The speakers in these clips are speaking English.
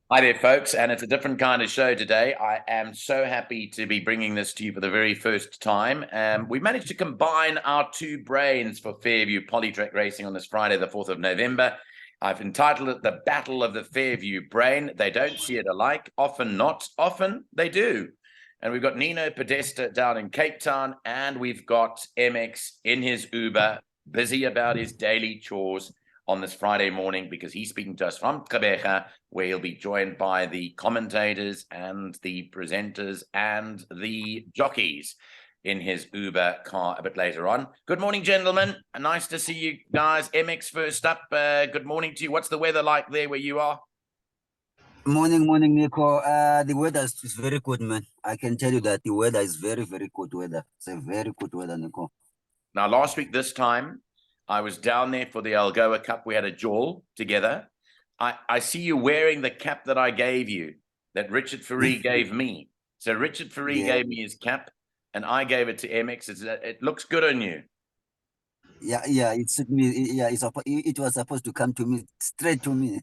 Hi there, folks, and it's a different kind of show today. I am so happy to be bringing this to you for the very first time. We managed to combine our two brains for Fairview Polytrack Racing on this Friday, the 4th of November. I've entitled it The Battle of the Fairview Brain. They don't see it alike, often not, often they do. And we've got Nino Podesta down in Cape Town, and we've got MX in his Uber, busy about his daily chores on this Friday morning because he's speaking to us from Gqeberha, where he'll be joined by the commentators and the presenters and the jockeys in his Uber car a bit later on. Good morning, gentlemen. Nice to see you guys. MX first up. Good morning to you. What's the weather like there where you are? Morning, Nico. The weather is very good, man. I can tell you that the weather is very good weather. It's a very good weather, Nico. Now, last week, this time, I was down there for the Algoa Cup. We had a jawl together. I see you wearing the cap that I gave you, that Richard Fourie gave me. So Richard Fourie gave me his cap, and I gave it to MX. It looks good on you. Yeah. It was supposed to come to me, straight to me.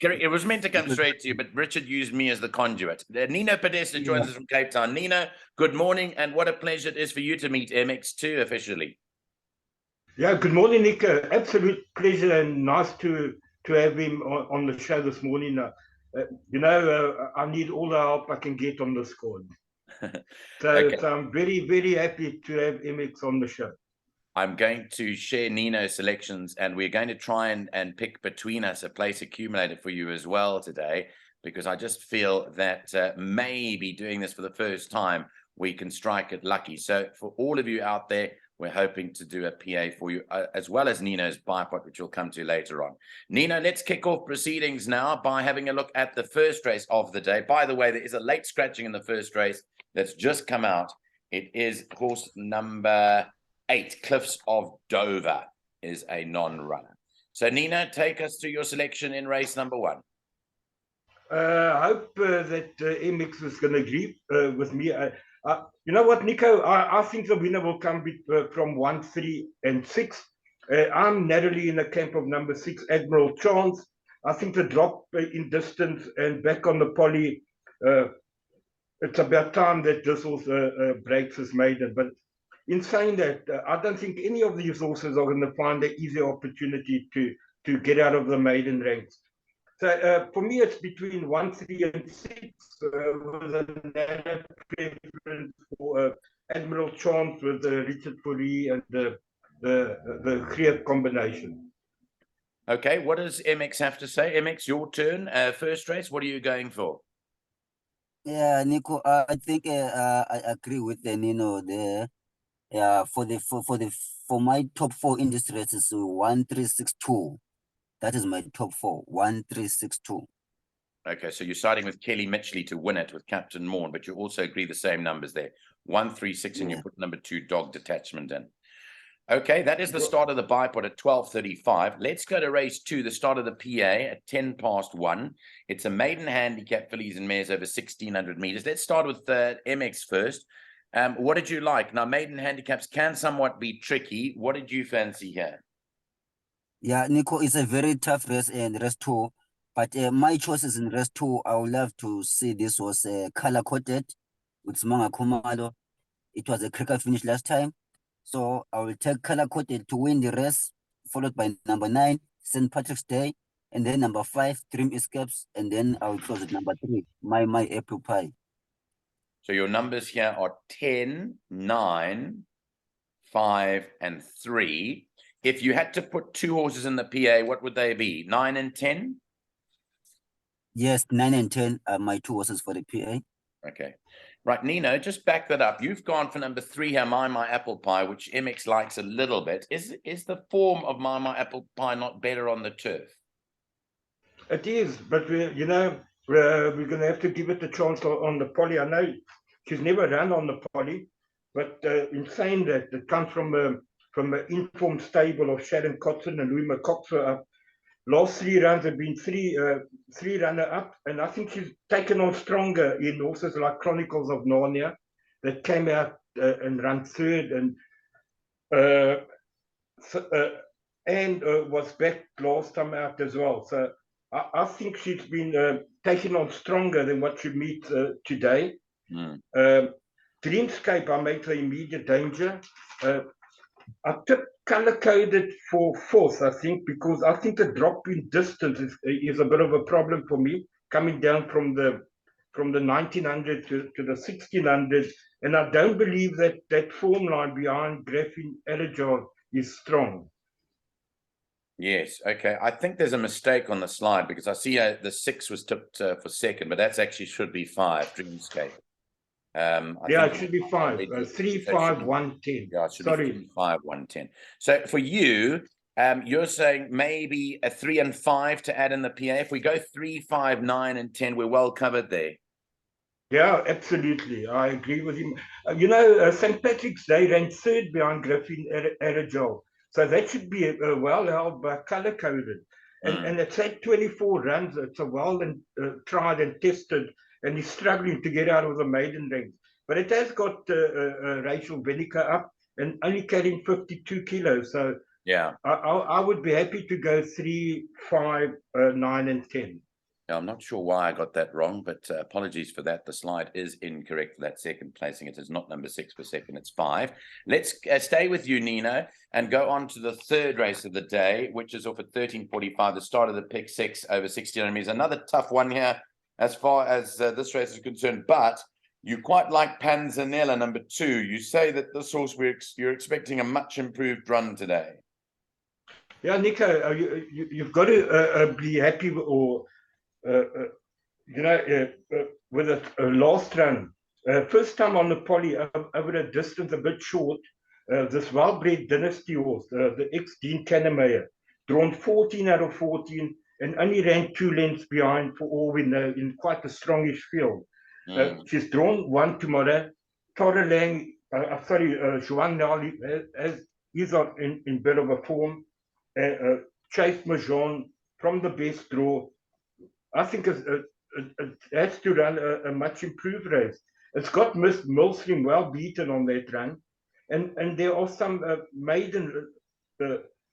It was meant to come straight to you, but Richard used me as the conduit. Nino Podesta joins us from Cape Town. Nino, good morning, and what a pleasure it is for you to meet MX too officially. Yeah, good morning, Nico. Absolute pleasure and nice to have him on the show this morning. I need all the help I can get on this squad. So I'm very happy to have MX on the show. I'm going to share Nino's selections, and we're going to try and pick between us a place accumulator for you as well today, because I just feel that maybe doing this for the first time, we can strike it lucky. So for all of you out there, we're hoping to do a PA for you, as well as Nino's bipot, which we'll come to later on. Nino, let's kick off proceedings now by having a look at the first race of the day. By the way, there is a late scratching in the first race that's just come out. It is horse number 8, Cliffs of Dover, is a non-runner. So, Nino, take us through your selection in race number 1. I hope that MX is going to agree with me. You know what, Nico? I think the winner will come from 1, 3, and 6. I'm narrowly in the camp of number 6, Admiral Chance. I think the drop in distance and back on the poly, it's about time that this horse breaks his maiden. But in saying that, I don't think any of these horses are going to find an easy opportunity to get out of the maiden ranks. So for me, it's between 1, 3, and 6, with a narrow preference for Admiral Chance with Richard Fourie and the clear combination. Okay, what does MX have to say? MX, your turn. First race, what are you going for? Yeah, Nico, I think I agree with Nino there. Yeah, for my top 4 in this race is 1, 3, 6, 2. That is my top 4, 1, 3, 6, 2. Okay, so you're siding with Kelly Mitchley to win it with Captain Morn, but you also agree the same numbers there. 1, 3, 6, and you put number 2 Dog Detachment in. Okay, that is the start of the bipod at 12:35. Let's go to race 2, the start of the PA at 1:10. It's a maiden handicap fillies and mares over 1,600 meters. Let's start with MX first. What did you like? Now, maiden handicaps can somewhat be tricky. What did you fancy here? Yeah, Nico, it's a very tough race in race 2. But my choices in race 2, I would love to see this was color-coded with Smanga Kumalo. It was a cricket finish last time. So I will take color-coded to win the race, followed by number 9, St. Patrick's Day, and then number 5, Dream Escapes, and then I will close at number 3, My Apple Pie. So your numbers here are 10, 9, 5, and 3. If you had to put 2 horses in the PA, what would they be? 9 and 10? Yes, 9 and 10 are my 2 horses for the PA. Okay. Right, Nino, just back that up. You've gone for number 3 here, My Apple Pie, which MX likes a little bit. Is the form of My Apple Pie not better on the turf? It is, but we're going to have to give it a chance on the poly. I know she's never run on the poly, but in saying that, it comes from an informed stable of Sharon Cotson and Louis McCox. Last 3 runs have been three runner-up, and I think she's taken on stronger in horses like Chronicles of Narnia that came out and ran 3rd, and was back last time out as well. So I think she's been taken on stronger than what she meets today. Mm. Dreamscape, I make the immediate danger. I took color coded for fourth, I think, because I think the drop in distance is a bit of a problem for me, coming down from the 1900 to the 1600, and I don't believe that form line behind Graphene Aerogel is strong. Yes. Okay. I think there's a mistake on the slide because I see the 6 was tipped for second, but that's actually should be 5. Dreamscape. Yeah, it should be 5. 3, 5, 1, 10. Yeah, it should Sorry. be 3, 5, 1, 10. So for you, you're saying maybe a 3 and 5 to add in the PA. If we go 3, 5, 9, and 10, we're well covered there. Yeah, absolutely. I agree with him. St. Patrick's Day ran third behind Graphene Aerogel. So that should be well held by color coded. And it's had 24 runs. It's a well and tried and tested, and he's struggling to get out of the maiden ranks. But it has got Rachel Venica up and only carrying 52 kilos. So yeah, I would be happy to go 3, 5, 9, and 10. Now, I'm not sure why I got that wrong, but apologies for that. The slide is incorrect for that second placing. It is not number 6 per second, it's 5. Let's stay with you, Nino, and go on to the third race of the day, which is off at 13:45, the start of the pick 6 over 1600 meters. Another tough one here as far as this race is concerned, but you quite like Panzanella, number 2. You say that this horse, you're expecting a much improved run today. Yeah, Nico, you've got to be happy or with a last run. First time on the poly over a distance a bit short. This well-bred dynasty horse, the ex-Dean Cannemeyer, drawn 14 out of 14 and only ran 2 lengths behind for all we know in quite a strongish field. She's drawn 1 tomorrow. Torre Lang, Juan Nali is in bit of a form. Chase Majon from the best draw. I think it has to run a much improved race. It's got Miss Millstream well beaten on that run. And there are some maiden,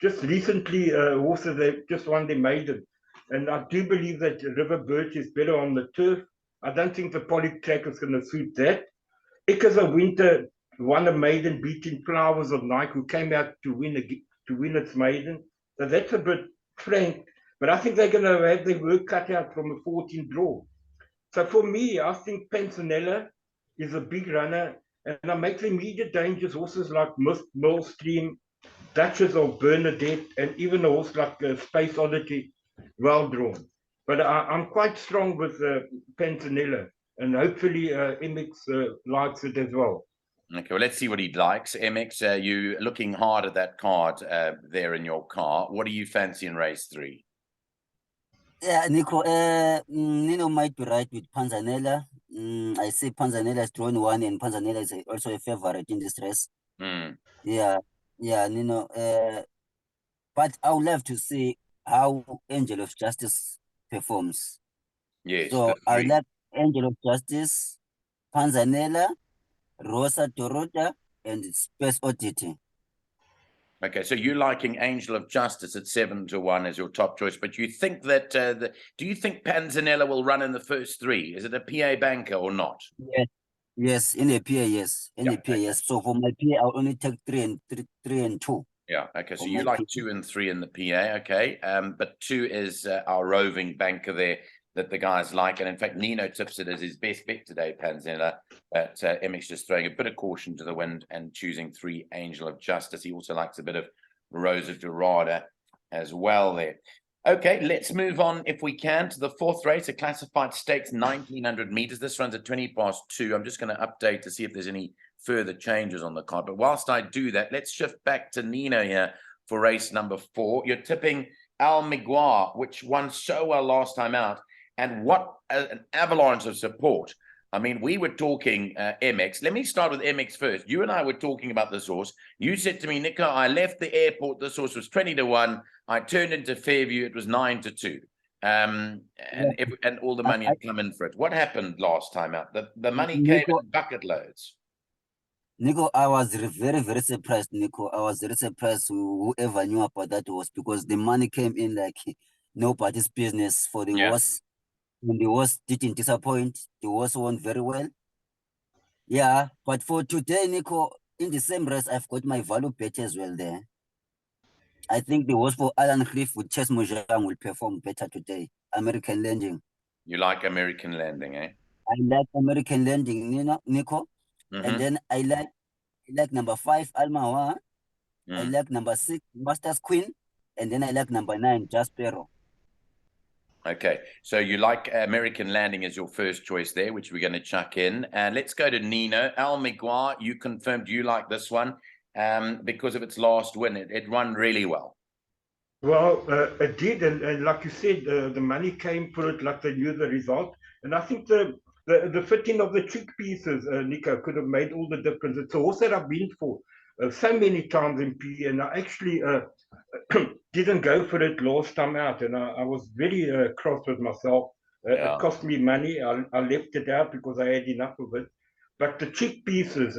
just recently, horses that just won their maiden. And I do believe that River Birch is better on the turf. I don't think the poly track is going to suit that. Ikaza Winter won a maiden beating Flowers of Nike, who came out to win its maiden. So that's a bit frank. But I think they're going to have their work cut out from a 14 draw. So for me, I think Panzanella is a big runner. And I make the immediate dangers horses like Millstream, Duchess of Bernadette, and even a horse like Space Oddity, well drawn. But I'm quite strong with Panzanella. And hopefully MX likes it as well. Okay, well, let's see what he likes. MX, you looking hard at that card there in your car. What do you fancy in race 3? Yeah, Nico, Nino might be right with Panzanella. I see Panzanella is drawn 1 and Panzanella is also a favorite in this race. Yeah, Nino. But I would love to see how Angel of Justice performs. Yes. So I like Angel of Justice, Panzanella, Rosa Dorota, and Space Oddity. Okay, so you're liking Angel of Justice at 7-1 as your top choice, but you think that do you think Panzanella will run in the first 3? Is it a PA banker or not? Yes, in a PA, yes, yes. So for my PA, I'll only take 3 and 2. Yeah. Okay. So you like PA. 2 and 3 in the PA. Okay. But 2 is our roving banker there that the guys like. And in fact, Nino tips it as his best bet today, Panzanella. But MX just throwing a bit of caution to the wind and choosing 3 Angel of Justice. He also likes a bit of Rosa Dorada as well there. Okay, let's move on, if we can, to the 4th race, a classified stakes 1900 meters. This runs at 2:20. I'm just going to update to see if there's any further changes on the card. But whilst I do that, let's shift back to Nino here for race number 4. You're tipping Al Miguel, which won so well last time out. And what an avalanche of support. I mean, we were talking MX. Let me start with MX first. You and I were talking about this horse. You said to me, Nico, I left the airport. This horse was 20-1. I turned into Fairview. It was 9-2. And all the money had come in for it. What happened last time out? The money came in bucket loads. Nico, I was very, very surprised, Nico. I was very surprised whoever knew about that horse because the money came in like nobody's business for the horse. And the horse didn't disappoint. The horse won very well. Yeah, but for today, Nico, in the same race, I've got my value bet as well there. I think the horse for Alan Cliff with Chess Mojang will perform better today. American Landing. You like American Landing, eh? I like American Landing, Nico. And then I like number 5, Almawa. I like number 6, Master's Queen. And then I like number 9, Jaspero. Okay, so you like American Landing as your first choice there, which we're going to chuck in. And let's go to Nino. Al Miguel, you confirmed you like this one because of its last win. It won really well. Well, it did, and like you said, the money came for it like they knew the result. And I think the fitting of the chickpieces, Nico, could have made all the difference. It's a horse that I've been for so many times in PE, and I actually didn't go for it last time out, and I was very cross with myself. It cost me money. I left it out because I had enough of it. But the chickpieces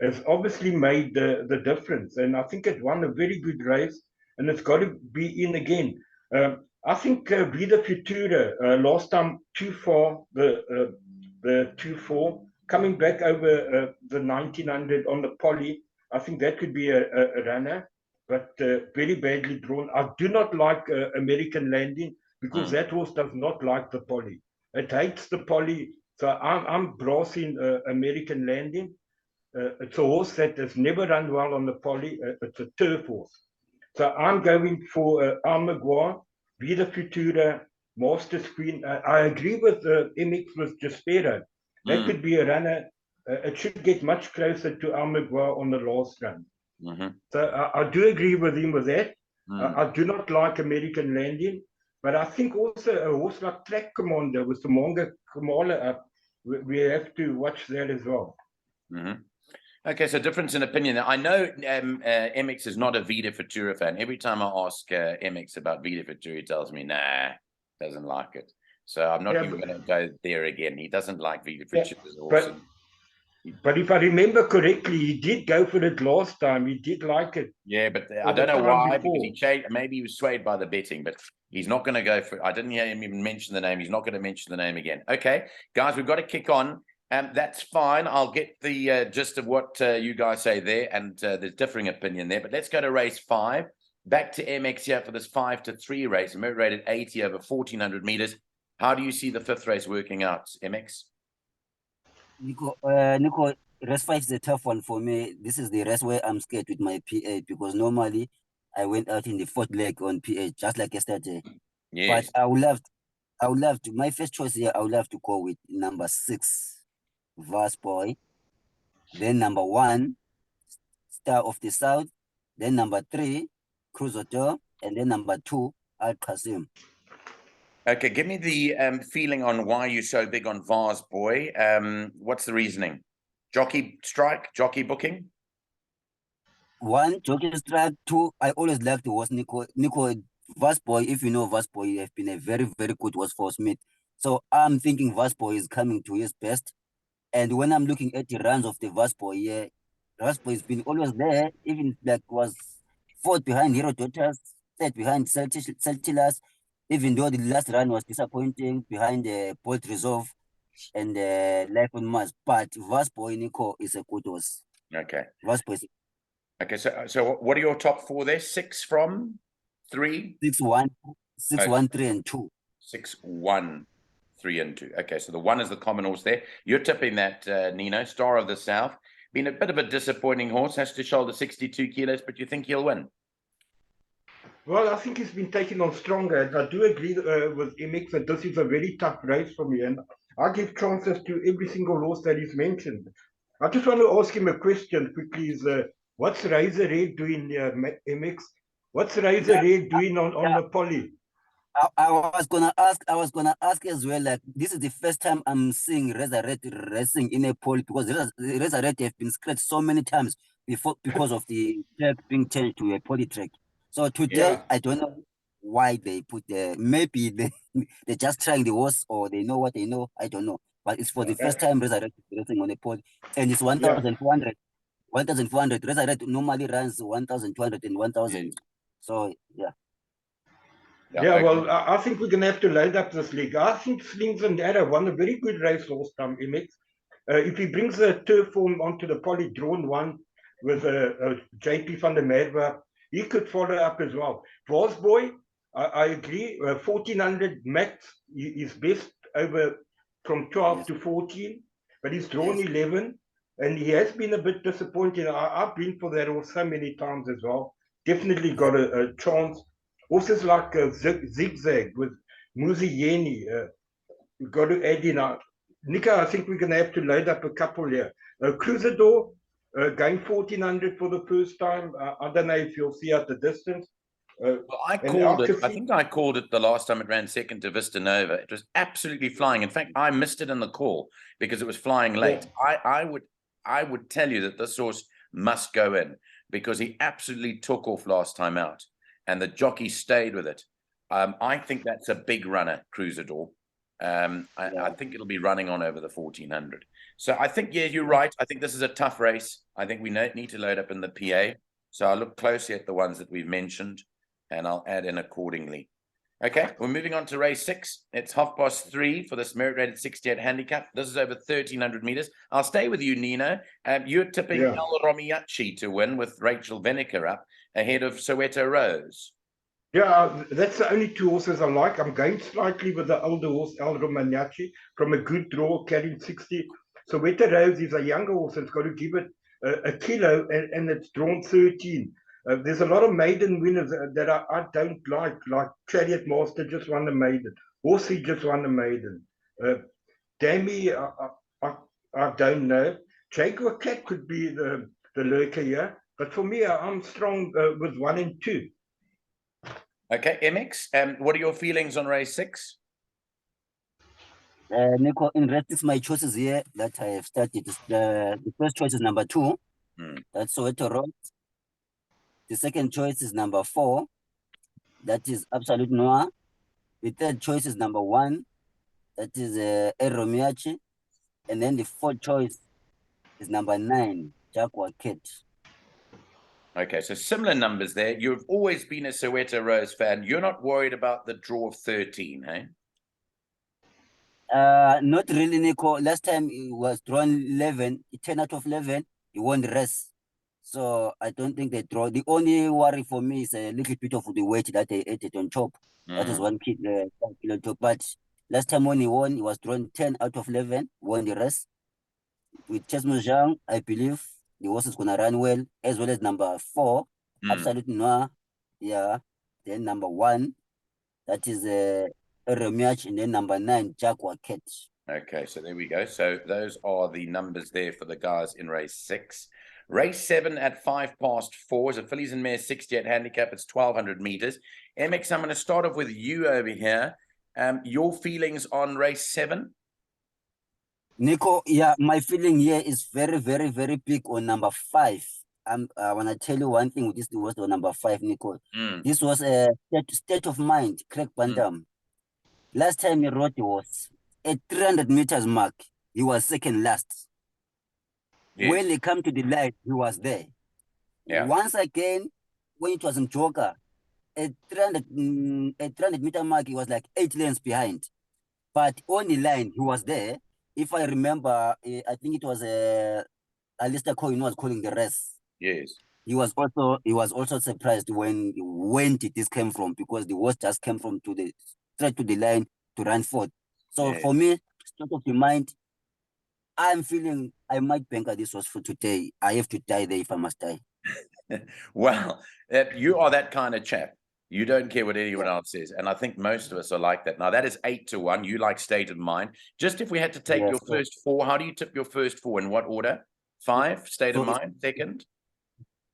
has obviously made the difference, and I think it won a very good race. And it's got to be in again. I think Vida Futura last time too far, the 2-4, coming back over the 1900 on the poly. I think that could be a runner, but very badly drawn. I do not like American Landing because that horse does not like the poly. It hates the poly. So I'm brassing American Landing. It's a horse that has never run well on the poly. It's a turf horse. So I'm going for Almaguar, Vida Futura, Master Queen. I agree with MX with Jaspero. That could be a runner. It should get much closer to Almaguar on the last run. So I do agree with him with that. I do not like American Landing, but I think also a horse like Track Commander with the Monga Kamala up, we have to watch that as well. Okay, so difference in opinion. I know MX is not a Vida Futura fan. Every time I ask MX about Vida Futura, he tells me, nah, doesn't like it. So I'm not even going to go there again. He doesn't like Vida Futura. But if I remember correctly, he did go for it last time. He did like it. Yeah, but I don't know why, because he changed. Maybe he was swayed by the betting, but he's not going to go for it. I didn't hear him even mention the name. He's not going to mention the name again. Okay, guys, we've got to kick on. That's fine. I'll get the gist of what you guys say there, and there's differing opinion there. But let's go to race 5. Back to MX here for this 5-3 race. Merit rated 80 over 1,400 meters. How do you see the 5th race working out, MX? Nico, race 5 is a tough one for me. This is the race where I'm scared with my PA because normally I went out in the 4th leg on PA, just like yesterday. Yes. But I would love to. My first choice here, I would love to go with number 6. Vast Boy, then number 1, Star of the South, then number 3, Cruzoto, and then number 2, Al Qasim. Okay, give me the feeling on why you're so big on Vast Boy. What's the reasoning? Jockey strike, jockey booking? 1, jockey strike. 2, I always liked the horse Nico. Vast Boy, if you know Vast Boy, have been a very, very good horse for Smith. So I'm thinking Vast Boy is coming to his best. And when I'm looking at the runs of the Vast Boy, yeah, Vast Boy has been always there, even like was 4th behind Hero Daughters, 3rd behind Celtilas, even though the last run was disappointing behind the Bolt Resolve and Life on Mars. But Vast Boy, Nico, is a good horse. Okay. Vast Boy. Okay, so what are your top 4 there? 6 from 3? 6, 1, 3, and 2. 6, 1, 3, and 2. Okay, so the 1 is the common horse there. You're tipping that, Nino, Star of the South. Been a bit of a disappointing horse, has to shoulder 62 kilos, but you think he'll win? Well, I think he's been taken on stronger. And I do agree with MX that this is a very tough race for me. And I give chances to every single horse that he's mentioned. I just want to ask him a question quickly. What's Razor Red doing, MX? What's Razor Red doing on the poly? I was gonna ask as well. Like, this is the first time I'm seeing Razor Red racing in a pole because Razor Red have been scratched so many times before because of the track being changed to a poly track. So today, I don't know why they put maybe they're just trying the horse or they know what they know. I don't know, but it's for the first time Razor Red is racing on a pole, and it's 1,400. 1,400. Razor Red normally runs 1,200 and 1,000. So yeah. Yeah, okay. well, I think we're going to have to load up this league. I think Slings and Arrow won a very good race last time, MX. If he brings the turf form onto the poly drawn one with JP van der Merwe, he could follow up as well. Boy, I agree. 1400 max is best over from 12 to 14, but he's drawn 11, and he has been a bit disappointing. I've been for that horse so many times as well. Definitely got a chance. Horses like Zigzag with Muzi Yeni, we've got to add in. Nico, I think we're going to have to load up a couple here. Cruisador, going 1400 for the first time. I don't know if you'll see at the distance. Well, I think I called it the last time it ran second to Vista Nova. It was absolutely flying. In fact, I missed it in the call because it was flying late. Yeah. I would tell you that this horse must go in because he absolutely took off last time out, and the jockey stayed with it. I think that's a big runner, Cruisador. I think it'll be running on over the 1400. So I think, yeah, you're right. I think this is a tough race. I think we need to load up in the PA. So I'll look closely at the ones that we've mentioned, and I'll add in accordingly. Okay, we're moving on to race 6. It's 3:30 for this merit rated 68 handicap. This is over 1300 meters. I'll stay with you, Nino. You're tipping El Romiachi to win with Rachel Veneker up ahead of Soweto Rose. Yeah, that's the only two horses I like. I'm going slightly with the older horse, El Romiachi, from a good draw, carrying 60. Soweto Rose is a younger horse. It's got to give it a kilo, and it's drawn 13. There's a lot of maiden winners that I don't like Chariot Master just won the maiden. Horsey just won the maiden. Dammy, I don't know. Jaguar Cat could be the lurker here. But for me, I'm strong with 1 and 2. Okay, MX, what are your feelings on race 6? Nico, in race 6, my choices here that I have started. The first choice is number 2. That's Soweto Rose. The second choice is number 4. That is Absolute Noir. The third choice is number 1. That is El Romiachi. And then the fourth choice is number 9, Jaguar Cat. Okay, so similar numbers there. You've always been a Soweto Rose fan. You're not worried about the draw of 13, eh? Not really, Nico. Last time it was drawn 11, 10 out of 11. He won the rest. So I don't think they draw. The only worry for me is a little bit of the weight that they ate it on top. That is 1 kilo top. But last time when he won, he was drawn 10 out of 11, won the rest. With Chesmo Zhang, I believe the horse is going to run well, as well as number 4, Absolute Noir. Yeah. Then number 1, that is Romiach, and then number 9, Jaguar Cat. Okay, so there we go. So those are the numbers there for the guys in race 6. Race 7 at 4:05 is a fillies and mares 68 handicap. It's 1200 meters. MX, I'm going to start off with you over here. Your feelings on race 7? Nico, yeah, my feeling here is very, very, very big on number 5. I want to tell you one thing with this was the number 5, Nico. This was a state of mind, Craig Bantam. Last time he rode the horse at 300 meters mark, he was second last. Yes. When they come to the light, he was there. Yeah. Once again, when it was in Joker, at 300 meter mark, he was like 8 lanes behind. But on the line, he was there. If I remember, I think it was Alistair Coyne was calling the rest. Yes. He was also surprised when did this came from, because the horse just came from straight to the line to run forth. So for me, state of the mind, I'm feeling I might bank this horse for today. I have to die there if I must die. Well, you are that kind of chap. You don't care what anyone else says. And I think most of us are like that. Now, that is 8-1. You like state of mind. Just if we had to take your first 4, how do you tip your first 4? In what order? 5, state of mind. Second?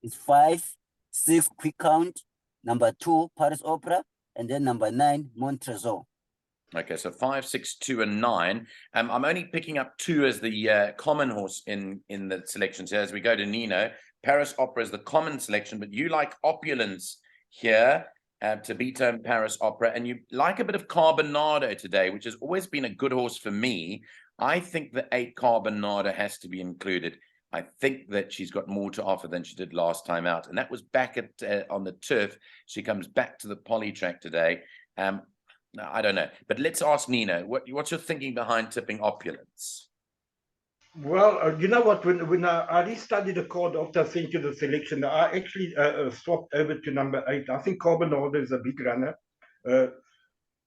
It's 5, 6, quick count. Number 2, Paris Opera. And then number 9, Montresor. Okay, so 5, 6, 2, and 9. I'm only picking up 2 as the common horse in the selection. So as we go to Nino, Paris Opera is the common selection, but you like Opulence here, Tabito and Paris Opera, and you like a bit of Carbonado today, which has always been a good horse for me. I think the 8 Carbonado has to be included. I think that she's got more to offer than she did last time out, and that was back at on the turf. She comes back to the poly track today. No, I don't know, but let's ask Nino. What's your thinking behind tipping Opulence? Well, you know what? When I restudied the card after I sent you the selection, I actually swapped over to number 8. I think Carbonado is a big runner.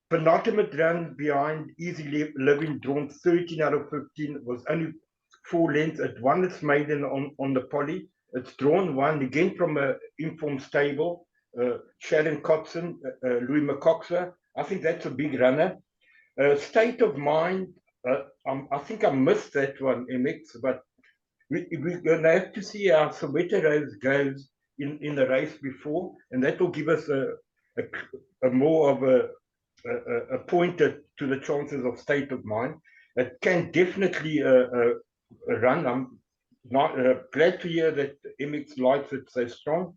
Penultimate run behind Easy Living, drawn 13 out of 15, was only 4 lengths. It won its maiden on the poly. It's drawn one again from a informed stable, Sharon Kotson, Louis McCoxer. I think that's a big runner. State of Mind, I think I missed that one, MX, but we're going to have to see how Soweto Rose goes in the race before, and that will give us a more of a pointer to the chances of State of Mind. It can definitely run. I'm not glad to hear that MX likes it so strong,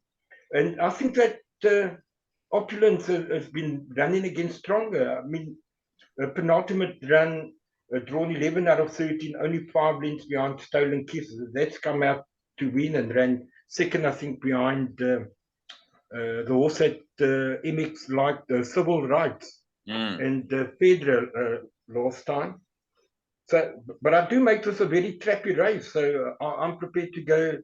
and I think that Opulence has been running against stronger. I mean, a penultimate run, drawn 11 out of 13, only 5 lengths behind Stolen Kisses. That's come out to win and ran second, I think, behind the horse that MX liked, Civil Rights and Federal last time. So, but I do make this a very trappy race, so I'm prepared to go.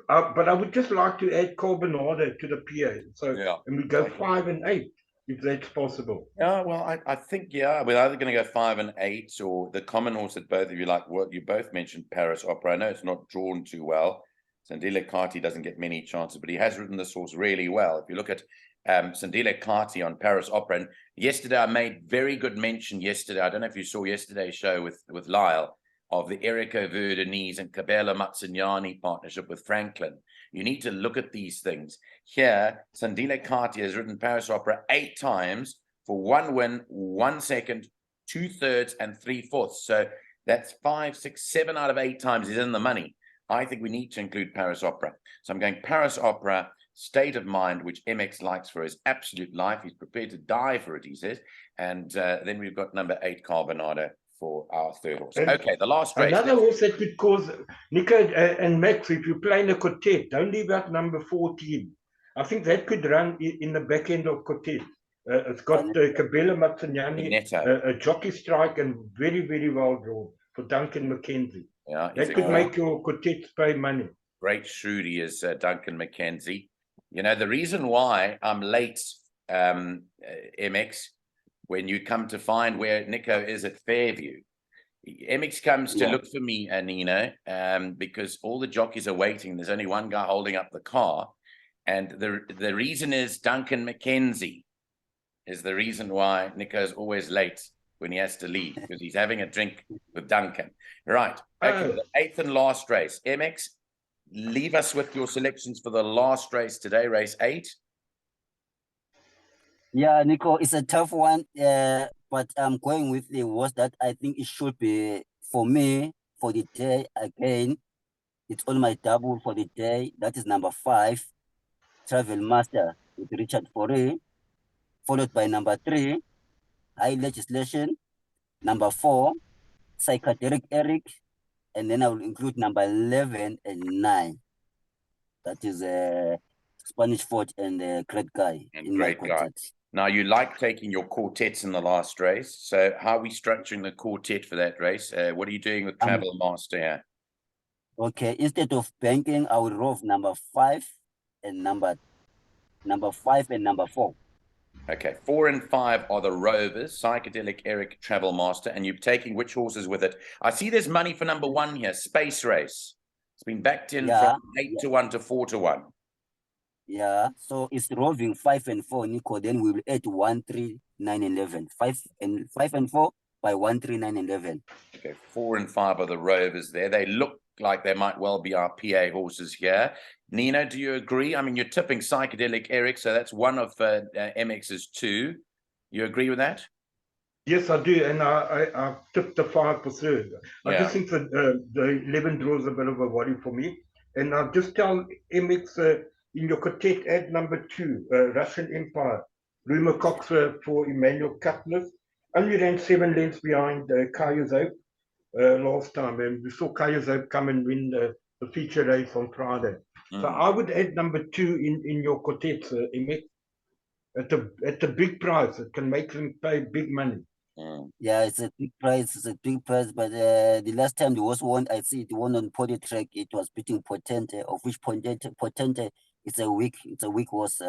But I would just like to add Carbonado to the PA. So, Yeah, and we go 5 and 8, if that's possible. Yeah, well, I think, yeah, we're either going to go 5 and 8, or the common horse that both of you like. Well, you both mentioned Paris Opera. I know it's not drawn too well. Sandile Kati doesn't get many chances, but he has ridden this horse really well. If you look at Sandile Kati on Paris Opera, and yesterday I made very good mention yesterday. I don't know if you saw yesterday's show with Lyle, of the Erico Verdenise and Cabela Mazzignani partnership with Franklin. You need to look at these things. Here, Sandile Kati has ridden Paris Opera 8 times for 1 win, 1 second, 2/3, and 3/4. So that's 5, 6, 7 out of 8 times he's in the money. I think we need to include Paris Opera. So I'm going Paris Opera, State of Mind, which MX likes for his absolute life. He's prepared to die for it, he says. And then we've got number 8, Carbonado, for our third horse. And okay, the last race. Another horse that could cause Nico and Max, if you play in a quartet, don't leave out number 14. I think that could run in the back end of quartet. It's got Cabela Mazzignani, a jockey strike, and very, very well drawn for Duncan McKenzie. Yeah, that could make your quartets pay money. Great shrewd he is, Duncan McKenzie. You know, the reason why I'm late, MX, when you come to find where Nico is at Fairview, MX comes to look for me, Nino, because all the jockeys are waiting. There's only one guy holding up the car. And the reason is Duncan McKenzie is the reason why Nico's always late when he has to leave, because he's having a drink with Duncan. Right. Okay, the 8th and last race. MX, leave us with your selections for the last race today, race 8. Yeah, Nico, it's a tough one, but I'm going with the horse that I think it should be for me for the day again. It's on my double for the day. That is number 5, Travel Master with Richard Forey, followed by number 3, High Legislation, number 4, Psychedelic Eric, and then I will include number 11 and 9. That is Spanish Fort and Great Guy in my quartet. Now, you like taking your quartets in the last race. So how are we structuring the quartet for that race? What are you doing with Travel Master here? Okay, instead of banking, I will rove number 5 and number 5 and number 4. Okay, 4 and 5 are the Rovers, Psychedelic Eric, Travel Master, and you're taking which horses with it? I see there's money for number 1 here, Space Race. It's been backed in from 8 to 1 to 4 to 1. Yeah, so it's roving 5 and 4, Nico. Then we will add 1, 3, 9, and 11. 5 and 4 by 1, 3, 9, and 11. Okay, 4 and 5 are the Rovers there. They look like they might well be our PA horses here. Nino, do you agree? I mean, you're tipping Psychedelic Eric, so that's one of MX's 2. You agree with that? Yes, I do, and I tipped the 5 for sure. I just think that the 11 draws a bit of a worry for me, and I'll just tell MX in your quartet, add number 2, Russian Empire, Louis Cox for Emmanuel Cutlass. Only ran 7 lengths behind Kaya's Hope last time, and we saw Kaya's Hope come and win the feature race on Friday. So I would add number 2 in your quartet, MX. at the big price. It can make them pay big money. Yeah, it's a big price. It's a big price. But the last time the horse won, I see it won on Pony Track. It was beating Potente, of which Potente it's a weak horse.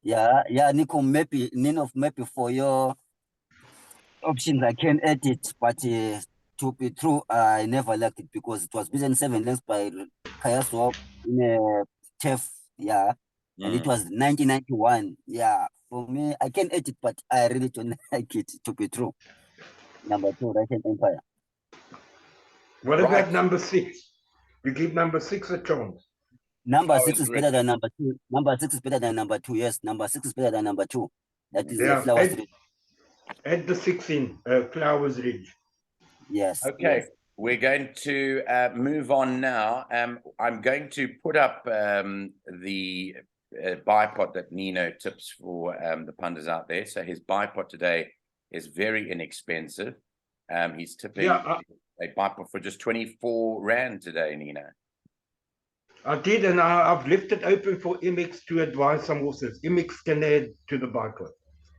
Yeah, Nico, maybe Nino, maybe for your options I can add it, but to be true, I never liked it because it was beaten 7 lengths by Kaya Swap in a turf, yeah, and it was 1991. Yeah, for me, I can add it, but I really don't like it, to be true. Number 2, Russian Empire. What Right. about number 6? You give number 6 a chance. Number 6 is better than number 2. Number 6 is better than number 2. Yes, number 6 is better than number 2. That is the Flowers Ridge. Add the 6 in, Flowers Ridge. Yes. Okay, yes. we're going to move on now. I'm going to put up the bipot that Nino tips for the punters out there. So his bipot today is very inexpensive. He's tipping a bipot for just 24 Rand today, Nino. I did, and I've left it open for MX to advise some horses. MX can add to the bipot.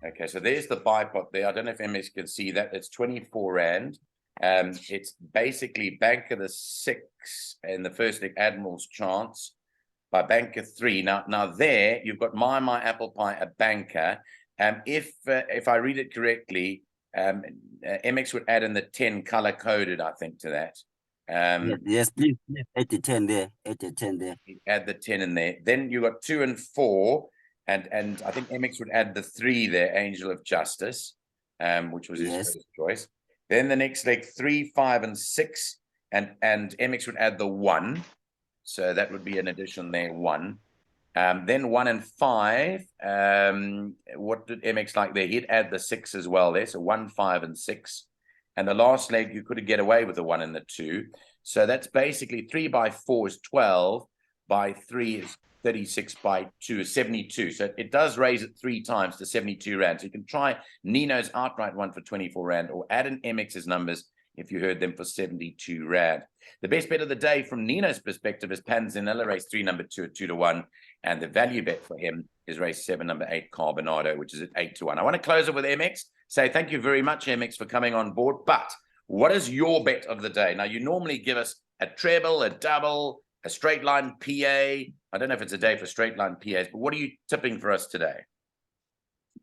Okay, so there's the bipot there. I don't know if MX can see that. It's 24 Rand. It's basically banker the 6 in the first leg, Admiral's Chance, by banker 3. Now there you've got my apple pie, a banker. If I read it correctly, MX would add in the 10 color coded, I think, to that. Yes, please add the 10 there. Add the 10 there. Add the 10 in there. Then you got 2 and 4, and I think MX would add the 3 there, Angel of Justice, which was his first choice. Then the next leg, 3, 5, and 6, and MX would add the 1, so that would be an addition there, 1. Then 1 and 5. What did MX like there? He'd add the 6 as well there, so 1, 5, and 6. And the last leg, you could get away with the 1 and the 2. So that's basically 3 by 4 is 12, by 3 is 36, by 2 is 72. So it does raise it 3 times to 72 Rand. So you can try Nino's outright one for 24 Rand, or add in MX's numbers if you heard them for 72 Rand. The best bet of the day from Nino's perspective is Panzanella, race 3, number 2 at 2 to 1. And the value bet for him is race 7, number 8, Carbonado, which is at 8 to 1. I want to close it with MX. Say thank you very much, MX, for coming on board. But what is your bet of the day? Now, you normally give us a treble, a double, a straight line PA. I don't know if it's a day for straight line PAs, but what are you tipping for us today?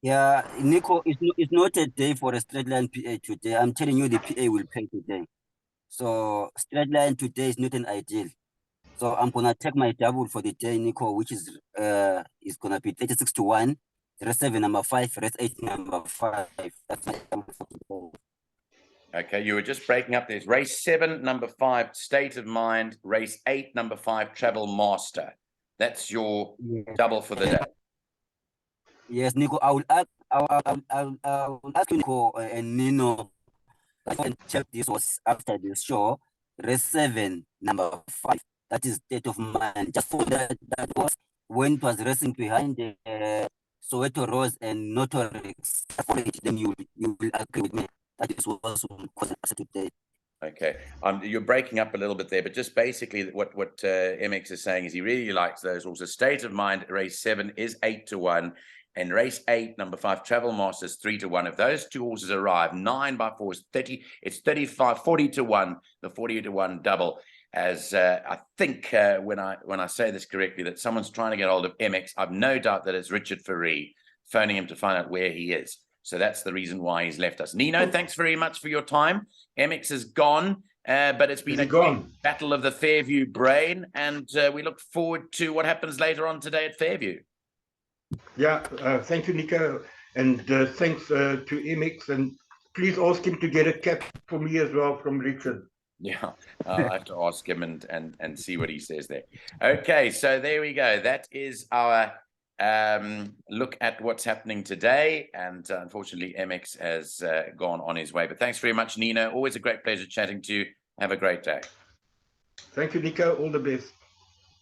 Yeah, Nico, it's not a day for a straight line PA today. I'm telling you, the PA will pay today. So straight line today is not an ideal. So I'm gonna take my double for the day, Nico, which is gonna be 36 to 1. Race 7, number 5, race 8, number 5. That's my double for today. Okay, you were just breaking up. There's race 7, number 5, State of Mind. Race 8, number 5, Travel Master. That's your double for the day. Yes, Nico. I will ask you, Nico and Nino. I can check this was after the show. Race 7, number 5. That is State of Mind. Just for that was when it was racing behind Soweto Rose and Notorix. Then you will agree with me. That is also today. Okay, you're breaking up a little bit there, but just basically what MX is saying is he really likes those horses. State of Mind, race 7 is 8 to 1, and race 8, number 5, Travel Masters, 3 to 1. If those 2 horses arrive, 9 by 4 is 30. It's 35, 40 to 1. The 40 to 1 double. As I think when I say this correctly, that someone's trying to get hold of MX. I've no doubt that it's Richard Ferree phoning him to find out where he is. So that's the reason why he's left us. Nino, thanks very much for your time. MX is gone, but it's been a great battle of the Fairview brain, and we look forward to what happens later on today at Fairview. Yeah, thank you, Nico, and thanks to MX, and please ask him to get a cap for me as well from Richard. Yeah, I have to ask him and see what he says there. Okay, so there we go. That is our look at what's happening today, and unfortunately MX has gone on his way, but thanks very much, Nino. Always a great pleasure chatting to you. Have a great day. Thank you, Nico. All the best.